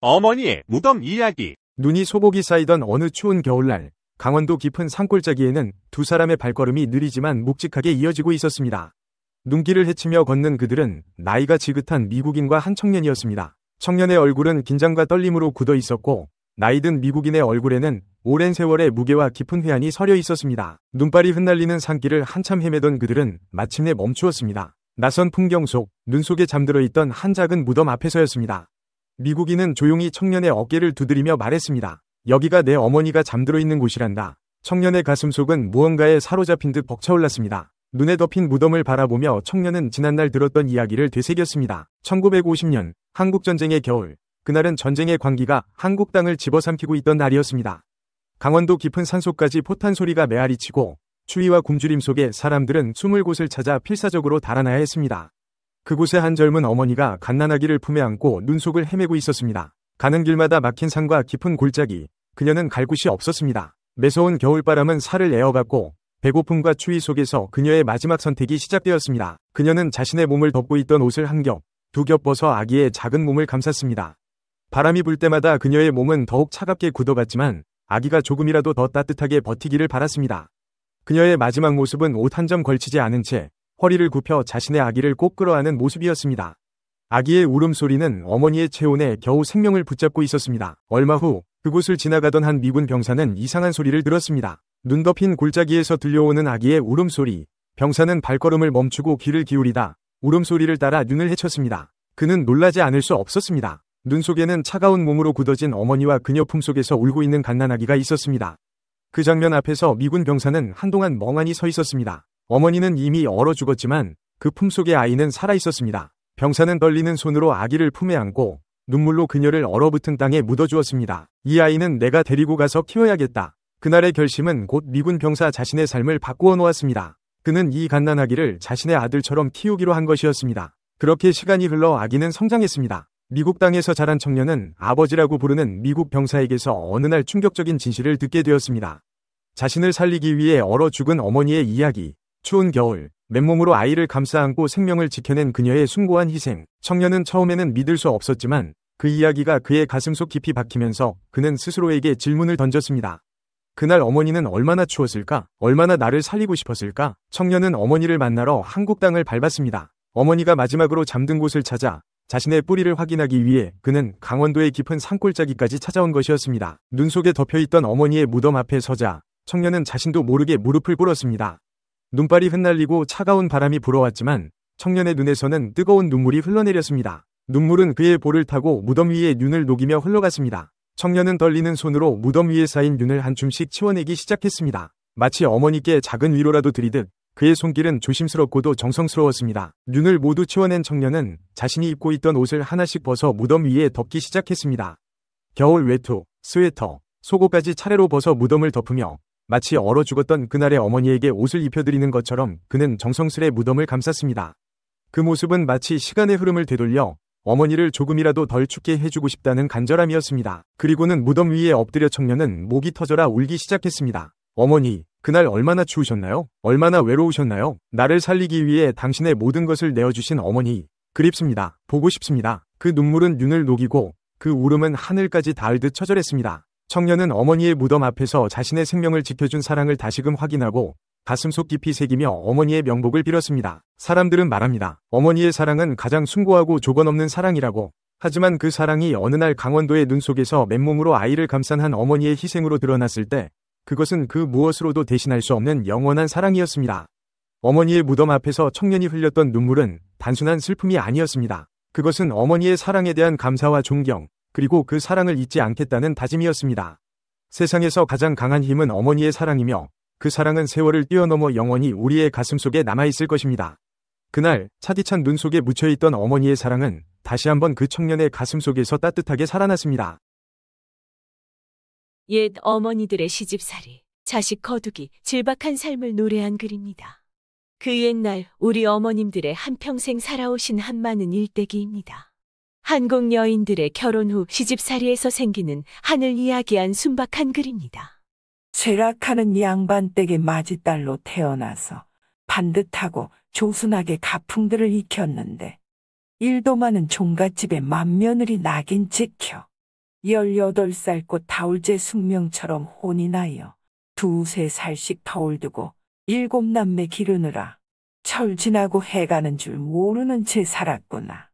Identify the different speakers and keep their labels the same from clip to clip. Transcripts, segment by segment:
Speaker 1: 어머니의 무덤 이야기.
Speaker 2: 눈이 소복이 쌓이던 어느 추운 겨울날, 강원도 깊은 산골짜기에는 두 사람의 발걸음이 느리지만 묵직하게 이어지고 있었습니다. 눈길을 헤치며 걷는 그들은 나이가 지긋한 미국인과 한 청년이었습니다. 청년의 얼굴은 긴장과 떨림으로 굳어 있었고, 나이든 미국인의 얼굴에는 오랜 세월의 무게와 깊은 회한이 서려 있었습니다. 눈발이 흩날리는 산길을 한참 헤매던 그들은 마침내 멈추었습니다. 낯선 풍경 속, 눈 속에 잠들어 있던 한 작은 무덤 앞에서였습니다. 미국인은 조용히 청년의 어깨를 두드리며 말했습니다. 여기가 내 어머니가 잠들어 있는 곳이란다. 청년의 가슴속은 무언가에 사로잡힌 듯 벅차올랐습니다. 눈에 덮인 무덤을 바라보며 청년은 지난날 들었던 이야기를 되새겼습니다. 1950년 한국전쟁의 겨울, 그날은 전쟁의 광기가 한국 땅을 집어삼키고 있던 날이었습니다. 강원도 깊은 산속까지 포탄 소리가 메아리치고 추위와 굶주림 속에 사람들은 숨을 곳을 찾아 필사적으로 달아나야 했습니다. 그곳에 한 젊은 어머니가 갓난아기를 품에 안고 눈속을 헤매고 있었습니다. 가는 길마다 막힌 산과 깊은 골짜기, 그녀는 갈 곳이 없었습니다. 매서운 겨울바람은 살을 에어갔고 배고픔과 추위 속에서 그녀의 마지막 선택이 시작되었습니다. 그녀는 자신의 몸을 덮고 있던 옷을 한 겹, 두 겹 벗어 아기의 작은 몸을 감쌌습니다. 바람이 불 때마다 그녀의 몸은 더욱 차갑게 굳어갔지만 아기가 조금이라도 더 따뜻하게 버티기를 바랐습니다. 그녀의 마지막 모습은 옷 한 점 걸치지 않은 채 허리를 굽혀 자신의 아기를 꼭 끌어안은 모습이었습니다. 아기의 울음소리는 어머니의 체온에 겨우 생명을 붙잡고 있었습니다. 얼마 후 그곳을 지나가던 한 미군 병사는 이상한 소리를 들었습니다. 눈 덮인 골짜기에서 들려오는 아기의 울음소리. 병사는 발걸음을 멈추고 귀를 기울이다 울음소리를 따라 눈을 헤쳤습니다. 그는 놀라지 않을 수 없었습니다. 눈 속에는 차가운 몸으로 굳어진 어머니와 그녀 품속에서 울고 있는 갓난아기가 있었습니다. 그 장면 앞에서 미군 병사는 한동안 멍하니 서 있었습니다. 어머니는 이미 얼어 죽었지만 그 품속의 아이는 살아 있었습니다. 병사는 떨리는 손으로 아기를 품에 안고 눈물로 그녀를 얼어붙은 땅에 묻어주었습니다. 이 아이는 내가 데리고 가서 키워야겠다. 그날의 결심은 곧 미군 병사 자신의 삶을 바꾸어 놓았습니다. 그는 이 갓난아기를 자신의 아들처럼 키우기로 한 것이었습니다. 그렇게 시간이 흘러 아기는 성장했습니다. 미국 땅에서 자란 청년은 아버지라고 부르는 미국 병사에게서 어느 날 충격적인 진실을 듣게 되었습니다. 자신을 살리기 위해 얼어 죽은 어머니의 이야기. 추운 겨울, 맨몸으로 아이를 감싸 안고 생명을 지켜낸 그녀의 숭고한 희생. 청년은 처음에는 믿을 수 없었지만 그 이야기가 그의 가슴속 깊이 박히면서 그는 스스로에게 질문을 던졌습니다. 그날 어머니는 얼마나 추웠을까? 얼마나 나를 살리고 싶었을까? 청년은 어머니를 만나러 한국 땅을 밟았습니다. 어머니가 마지막으로 잠든 곳을 찾아 자신의 뿌리를 확인하기 위해 그는 강원도의 깊은 산골짜기까지 찾아온 것이었습니다. 눈 속에 덮여있던 어머니의 무덤 앞에 서자 청년은 자신도 모르게 무릎을 꿇었습니다. 눈발이 흩날리고 차가운 바람이 불어왔지만 청년의 눈에서는 뜨거운 눈물이 흘러내렸습니다. 눈물은 그의 볼을 타고 무덤 위에 윤을 녹이며 흘러갔습니다. 청년은 떨리는 손으로 무덤 위에 쌓인 윤을 한 줌씩 치워내기 시작했습니다. 마치 어머니께 작은 위로라도 드리듯 그의 손길은 조심스럽고도 정성스러웠습니다. 윤을 모두 치워낸 청년은 자신이 입고 있던 옷을 하나씩 벗어 무덤 위에 덮기 시작했습니다. 겨울 외투, 스웨터, 속옷까지 차례로 벗어 무덤을 덮으며 마치 얼어 죽었던 그날의 어머니에게 옷을 입혀드리는 것처럼 그는 정성스레 무덤을 감쌌습니다. 그 모습은 마치 시간의 흐름을 되돌려 어머니를 조금이라도 덜 춥게 해주고 싶다는 간절함이었습니다. 그리고는 무덤 위에 엎드려 청년은 목이 터져라 울기 시작했습니다. 어머니, 그날 얼마나 추우셨나요? 얼마나 외로우셨나요? 나를 살리기 위해 당신의 모든 것을 내어주신 어머니, 그립습니다. 보고 싶습니다. 그 눈물은 윤을 녹이고 그 울음은 하늘까지 닿을 듯 처절했습니다. 청년은 어머니의 무덤 앞에서 자신의 생명을 지켜준 사랑을 다시금 확인하고 가슴속 깊이 새기며 어머니의 명복을 빌었습니다. 사람들은 말합니다. 어머니의 사랑은 가장 숭고하고 조건없는 사랑이라고. 하지만 그 사랑이 어느 날 강원도의 눈 속에서 맨몸으로 아이를 감싼 한 어머니의 희생으로 드러났을 때 그것은 그 무엇으로도 대신할 수 없는 영원한 사랑이었습니다. 어머니의 무덤 앞에서 청년이 흘렸던 눈물은 단순한 슬픔이 아니었습니다. 그것은 어머니의 사랑에 대한 감사와 존경, 그리고 그 사랑을 잊지 않겠다는 다짐이었습니다. 세상에서 가장 강한 힘은 어머니의 사랑이며 그 사랑은 세월을 뛰어넘어 영원히 우리의 가슴속에 남아있을 것입니다. 그날 차디찬 눈 속에 묻혀있던 어머니의 사랑은 다시 한번 그 청년의 가슴속에서 따뜻하게 살아났습니다.
Speaker 3: 옛 어머니들의 시집살이, 자식 거두기, 질박한 삶을 노래한 글입니다. 그 옛날 우리 어머님들의 한평생 살아오신 한 많은 일대기입니다. 한국 여인들의 결혼 후 시집살이에서 생기는 한을 이야기한 순박한 글입니다.
Speaker 4: 쇠락하는 양반댁의 맏딸로 태어나서 반듯하고 조순하게 가풍들을 익혔는데 일도 많은 종갓집의 맏며느리 낙인 찍혀 18살 꽃 다울제 숙명처럼 혼이 나여 두세 살씩 터울 두고 7남매 기르느라 철 지나고 해 가는 줄 모르는 채 살았구나.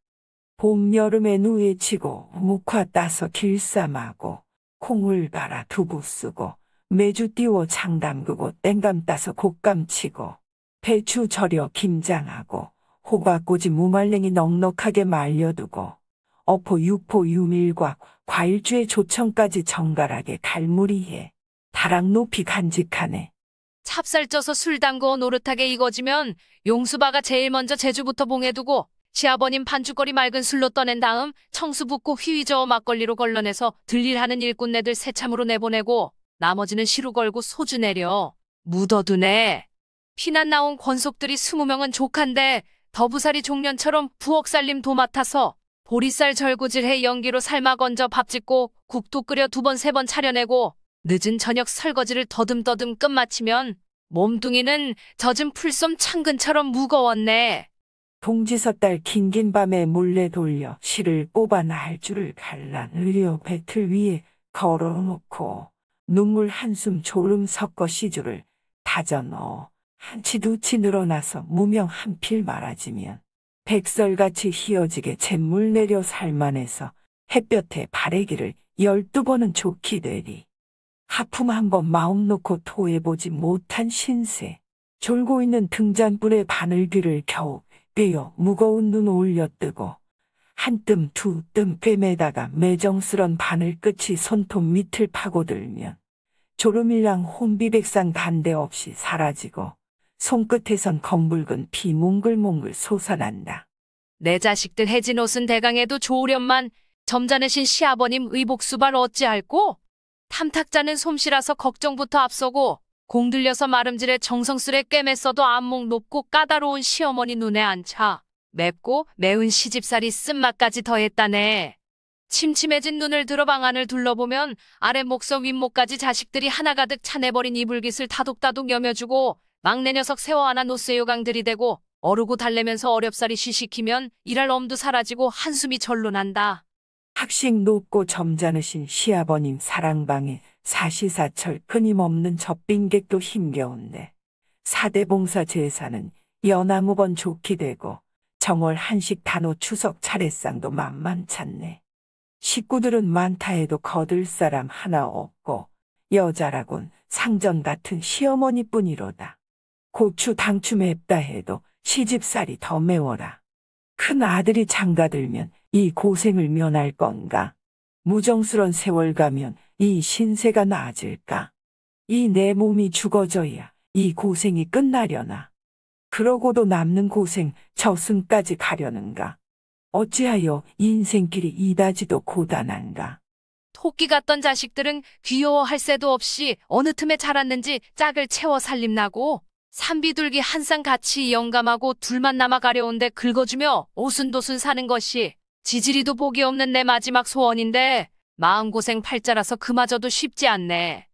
Speaker 4: 봄, 여름에 누에 치고 묵화 따서 길쌈하고 콩을 갈아 두부 쓰고 매주 띄워 장 담그고 땡감 따서 곶감 치고 배추 절여 김장하고 호박꼬지 무말랭이 넉넉하게 말려두고 어포, 육포, 유밀과 과일주에 조청까지 정갈하게 갈무리해 다락 높이 간직하네.
Speaker 5: 찹쌀 쪄서 술 담궈 노릇하게 익어지면 용수바가 제일 먼저 제주부터 봉해두고 시아버님 반죽거리 맑은 술로 떠낸 다음 청수 붓고 휘휘 저어 막걸리로 걸러내서 들일하는 일꾼네들 새참으로 내보내고 나머지는 시루 걸고 소주 내려 묻어두네. 피난 나온 권속들이 20명은 족한데 더부살이 종년처럼 부엌 살림 도맡아서 보리쌀 절구질해 연기로 삶아 건져 밥 짓고 국도 끓여 2번 3번 차려내고 늦은 저녁 설거지를 더듬더듬 끝마치면 몸뚱이는 젖은 풀솜 창근처럼 무거웠네.
Speaker 4: 동지서 딸 긴긴 밤에 몰래 돌려 실을 뽑아 날줄을 갈라 의료 배틀 위에 걸어놓고 눈물 한숨 졸음 섞어 시주를 다져 넣어 한치 두치 늘어나서 무명 한필 말아지면 백설같이 희어지게 잿물 내려 살만해서 햇볕에 바래기를 12번은 좋게 되리. 하품 한번 마음 놓고 토해보지 못한 신세. 졸고 있는 등잔불에 바늘귀를 겨우 빼어 무거운 눈 올려뜨고 한 뜸 두 뜸 꿰매다가 매정스런 바늘 끝이 손톱 밑을 파고들면 졸음일랑 혼비백산 간데없이 사라지고 손끝에선 검붉은 피 몽글몽글 솟아난다.
Speaker 5: 내 자식들 해진 옷은 대강해도 좋으련만 점잖으신 시아버님 의복수발 어찌할꼬? 탐탁자는 솜씨라서 걱정부터 앞서고 공들려서 마름질에 정성스레 꿰맸어도 안목 높고 까다로운 시어머니 눈에 안 차. 맵고 매운 시집살이 쓴맛까지 더했다네. 침침해진 눈을 들어 방 안을 둘러보면 아랫목서 윗목까지 자식들이 하나가득 차내버린 이불깃을 다독다독 여며주고 막내 녀석 세워 안아 노쇠요강 들이대고 어르고 달래면서 어렵사리 쉬시키면 일할 엄두 사라지고 한숨이 절로 난다.
Speaker 4: 학식 높고 점잖으신 시아버님 사랑방에 사시사철 끊임없는 젖빈객도 힘겨운데 사대봉사 제사는 연나무번 좋게 되고 정월 한식 단오 추석 차례상도 만만찮네. 식구들은 많다 해도 거들 사람 하나 없고 여자라곤 상전 같은 시어머니뿐이로다. 고추 당추 맵다 해도 시집살이 더 매워라. 큰 아들이 장가들면 이 고생을 면할 건가? 무정스런 세월 가면 이 신세가 나아질까? 이 내 몸이 죽어져야 이 고생이 끝나려나? 그러고도 남는 고생 저승까지 가려는가? 어찌하여 인생길이 이다지도 고단한가?
Speaker 5: 토끼 같던 자식들은 귀여워할 새도 없이 어느 틈에 자랐는지 짝을 채워 살림나고 산비둘기 한 쌍 같이 영감하고 둘만 남아 가려운데 긁어주며 오순도순 사는 것이 지지리도 복이 없는 내 마지막 소원인데 마음고생 팔자라서 그마저도 쉽지 않네.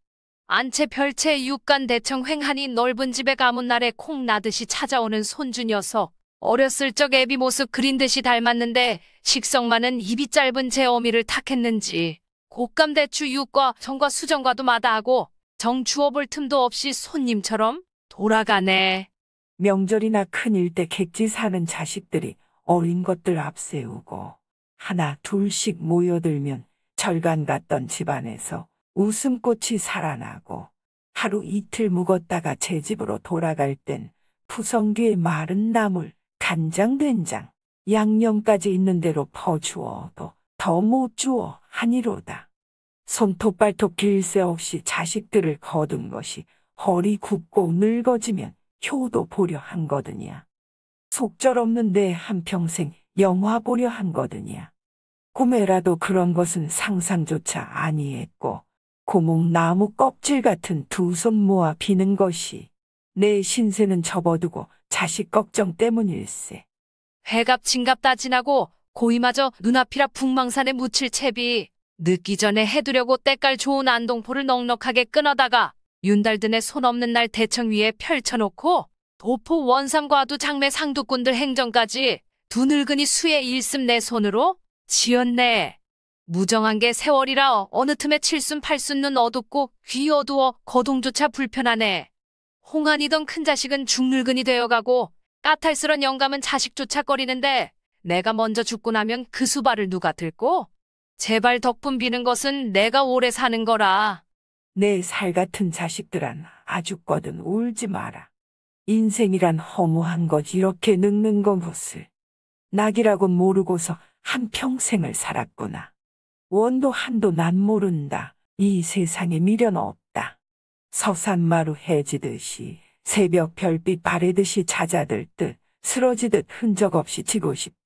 Speaker 5: 안채 별채 육간 대청 횡하니 넓은 집에 가문 날에 콩 나듯이 찾아오는 손주 녀석. 어렸을 적 애비 모습 그린 듯이 닮았는데 식성만은 입이 짧은 제 어미를 탁했는지 곶감 대추 육과 정과 수정과도 마다하고 정 주워볼 틈도 없이 손님처럼 돌아가네.
Speaker 4: 명절이나 큰일 때 객지 사는 자식들이 어린 것들 앞세우고 하나 둘씩 모여들면 절간 같던 집안에서 웃음꽃이 살아나고 하루 이틀 묵었다가 제 집으로 돌아갈 땐 푸성귀에 마른 나물, 간장, 된장, 양념까지 있는 대로 퍼주어도 더 못 주어 하니로다. 손톱 발톱 길 새 없이 자식들을 거둔 것이 허리 굽고 늙어지면 효도 보려 한 거더냐. 속절없는 내 한평생 영화 보려 한 거더냐. 꿈에라도 그런 것은 상상조차 아니했고 고목 나무 껍질 같은 두 손 모아 비는 것이 내 신세는 접어두고 자식 걱정 때문일세.
Speaker 5: 회갑 진갑 다 지나고 고이마저 눈앞이라 북망산에 묻힐 채비 늦기 전에 해두려고 때깔 좋은 안동포를 넉넉하게 끊어다가 윤달든의 손 없는 날 대청 위에 펼쳐놓고 도포 원삼과도 장매 상두꾼들 행정까지 두 늙은이 수의 일씀 내 손으로 지었네. 무정한 게 세월이라 어느 틈에 칠순팔순 눈 어둡고 귀 어두워 거동조차 불편하네. 홍안이던 큰 자식은 중늙은이 되어가고 까탈스런 영감은 자식조차 꺼리는데 내가 먼저 죽고 나면 그 수발을 누가 들고? 제발 덕분 비는 것은 내가 오래 사는 거라.
Speaker 4: 내 살 같은 자식들아, 아주거든 울지 마라. 인생이란 허무한 것 이렇게 늙는 거 무슬. 낙이라고 모르고서 한평생을 살았구나. 원도 한도 난 모른다. 이 세상에 미련 없다. 서산마루 해지듯이 새벽 별빛 바래듯이 잦아들 듯 쓰러지듯 흔적 없이 지고 싶다.